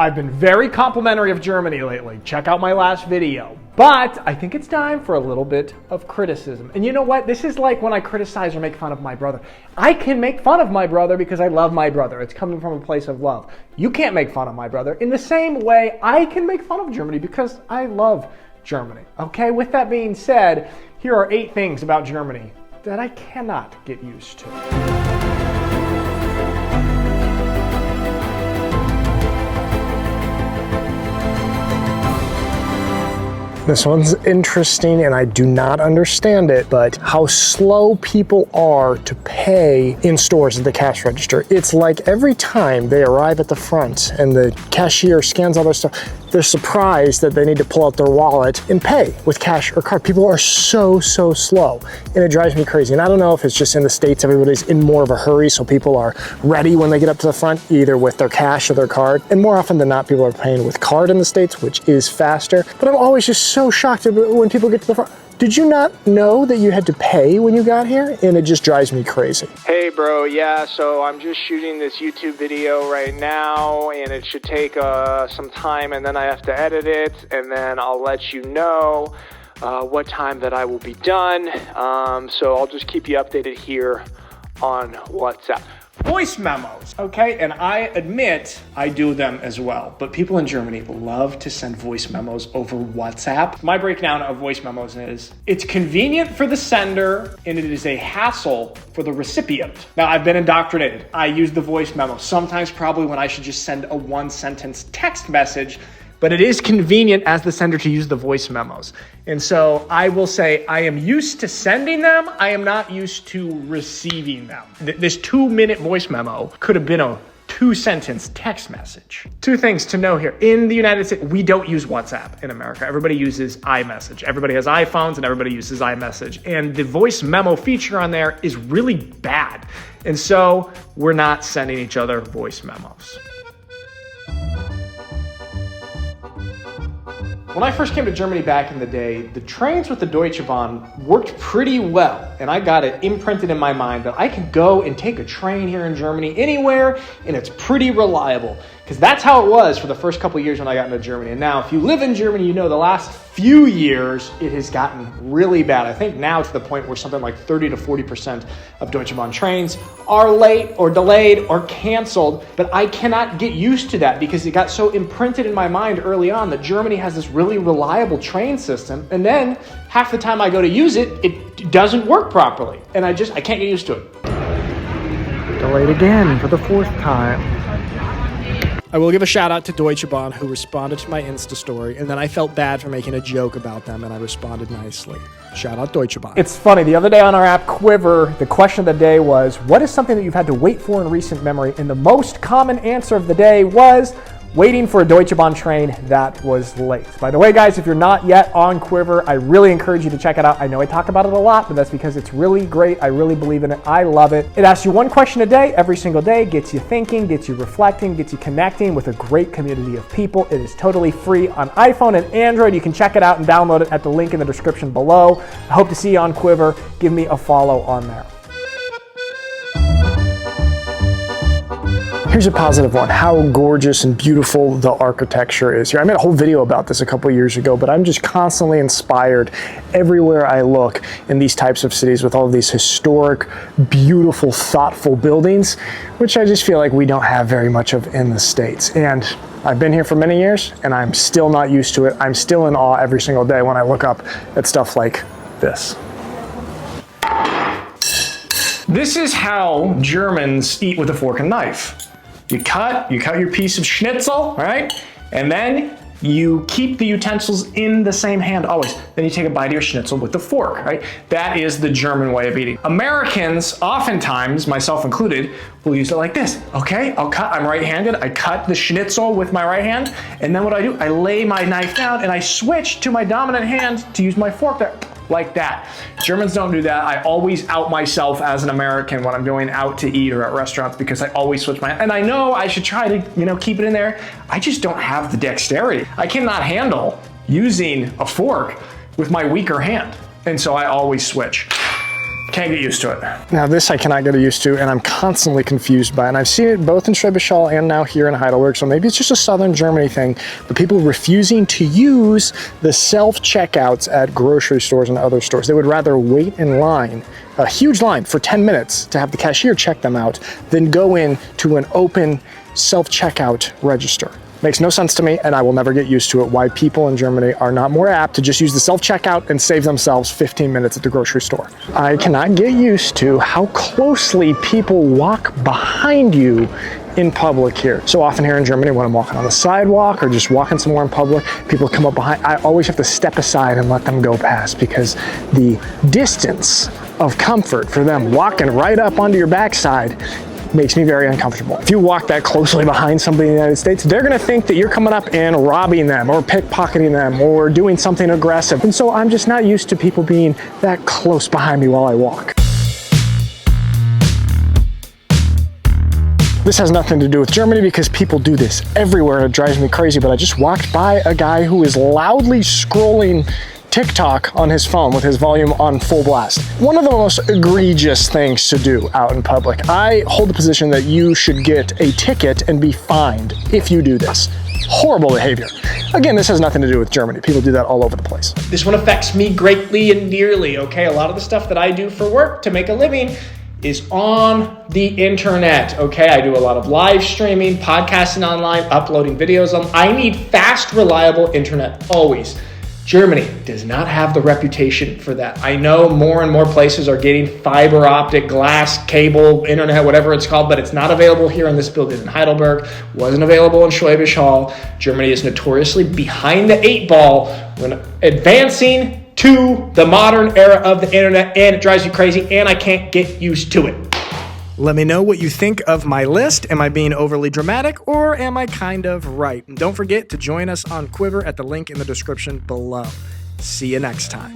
I've been very complimentary of Germany lately. Check out my last video. But I think it's time for a little bit of criticism. And you know what? This is like when I criticize or make fun of my brother. I can make fun of my brother because I love my brother. It's coming from a place of love. You can't make fun of my brother. In the same way, I can make fun of Germany because I love Germany. Okay, with that being said, here are 8 things about Germany that I cannot get used to. This one's interesting and I do not understand it, but how slow people are to pay in stores at the cash register. It's like every time they arrive at the front and the cashier scans all their stuff, they're surprised that they need to pull out their wallet and pay with cash or card. People are so slow and it drives me crazy. And I don't know if it's just in the States, everybody's in more of a hurry, so people are ready when they get up to the front, either with their cash or their card. And more often than not, people are paying with card in the States, which is faster. But I'm always just so shocked when people get to the front. Did you not know that you had to pay when you got here? And it just drives me crazy. Hey bro, yeah, so I'm just shooting this YouTube video right now and it should take some time and then I have to edit it and then I'll let you know what time that I will be done. So I'll just keep you updated here on WhatsApp. Voice memos, okay? And I admit I do them as well, but people in Germany love to send voice memos over WhatsApp. My breakdown of voice memos is, it's convenient for the sender and it is a hassle for the recipient. Now, I've been indoctrinated. I use the voice memo, sometimes probably when I should just send a 1-sentence text message, but it is convenient as the sender to use the voice memos. And so I will say I am used to sending them. I am not used to receiving them. This 2-minute voice memo could have been a 2-sentence text message. 2 things to know here. In the United States, we don't use WhatsApp in America. Everybody uses iMessage. Everybody has iPhones and everybody uses iMessage. And the voice memo feature on there is really bad. And so we're not sending each other voice memos. When I first came to Germany back in the day, the trains with the Deutsche Bahn worked pretty well, and I got it imprinted in my mind that I could go and take a train here in Germany anywhere, and it's pretty reliable. Because that's how it was for the first couple of years when I got into Germany. And now, if you live in Germany, you know the last few years, it has gotten really bad. I think now to the point where something like 30 to 40% of Deutsche Bahn trains are late or delayed or canceled. But I cannot get used to that because it got so imprinted in my mind early on that Germany has this really reliable train system. And then half the time I go to use it, it doesn't work properly. And I can't get used to it. Delayed again for the 4th time. I will give a shout out to Deutsche Bahn who responded to my Insta story, and then I felt bad for making a joke about them and I responded nicely. Shout out Deutsche Bahn. It's funny, the other day on our app Quiver, the question of the day was, what is something that you've had to wait for in recent memory? And the most common answer of the day was waiting for a Deutsche Bahn train that was late. By the way, guys, if you're not yet on Quiver, I really encourage you to check it out. I know I talk about it a lot, but that's because it's really great. I really believe in it. I love it. It asks you 1 question a day, every single day, gets you thinking, gets you reflecting, gets you connecting with a great community of people. It is totally free on iPhone and Android. You can check it out and download it at the link in the description below. I hope to see you on Quiver. Give me a follow on there. Here's a positive one, how gorgeous and beautiful the architecture is here. I made a whole video about this a couple years ago, but I'm just constantly inspired everywhere I look in these types of cities with all of these historic, beautiful, thoughtful buildings, which I just feel like we don't have very much of in the States. And I've been here for many years and I'm still not used to it. I'm still in awe every single day when I look up at stuff like this. This is how Germans eat with a fork and knife. You cut your piece of schnitzel, right? And then you keep the utensils in the same hand always. Then you take a bite of your schnitzel with the fork, right? That is the German way of eating. Americans, oftentimes, myself included, will use it like this, okay? I'm right-handed, I cut the schnitzel with my right hand, and then what do? I lay my knife down and I switch to my dominant hand to use my fork there. Like that. Germans don't do that. I always out myself as an American when I'm going out to eat or at restaurants because I always switch my hand. And I know I should try to, keep it in there. I just don't have the dexterity. I cannot handle using a fork with my weaker hand. And so I always switch. Can't get used to it. Now this I cannot get used to, and I'm constantly confused by it. And I've seen it both in Schwäbisch Hall and now here in Heidelberg, so maybe it's just a southern Germany thing, but people refusing to use the self-checkouts at grocery stores and other stores. They would rather wait in line, a huge line for 10 minutes to have the cashier check them out, than go in to an open self-checkout register. Makes no sense to me, and I will never get used to it, why people in Germany are not more apt to just use the self-checkout and save themselves 15 minutes at the grocery store. I cannot get used to how closely people walk behind you in public here. So often here in Germany, when I'm walking on the sidewalk or just walking somewhere in public, people come up behind. I always have to step aside and let them go past, because the distance of comfort for them walking right up onto your backside makes me very uncomfortable. If you walk that closely behind somebody in the United States, they're gonna think that you're coming up and robbing them or pickpocketing them or doing something aggressive. And so I'm just not used to people being that close behind me while I walk. This has nothing to do with Germany because people do this everywhere and it drives me crazy, but I just walked by a guy who is loudly scrolling TikTok on his phone with his volume on full blast. One of the most egregious things to do out in public. I hold the position that you should get a ticket and be fined if you do this. Horrible behavior. Again, this has nothing to do with Germany. People do that all over the place. This one affects me greatly and dearly, okay? A lot of the stuff that I do for work to make a living is on the internet, okay? I do a lot of live streaming, podcasting online, uploading videos on. I need fast, reliable internet always. Germany does not have the reputation for that. I know more and more places are getting fiber optic, glass, cable, internet, whatever it's called, but it's not available here in this building in Heidelberg, wasn't available in Schwäbisch Hall. Germany is notoriously behind the 8 ball when advancing to the modern era of the internet, and it drives me crazy, and I can't get used to it. Let me know what you think of my list. Am I being overly dramatic, or am I kind of right? And don't forget to join us on Quiver at the link in the description below. See you next time.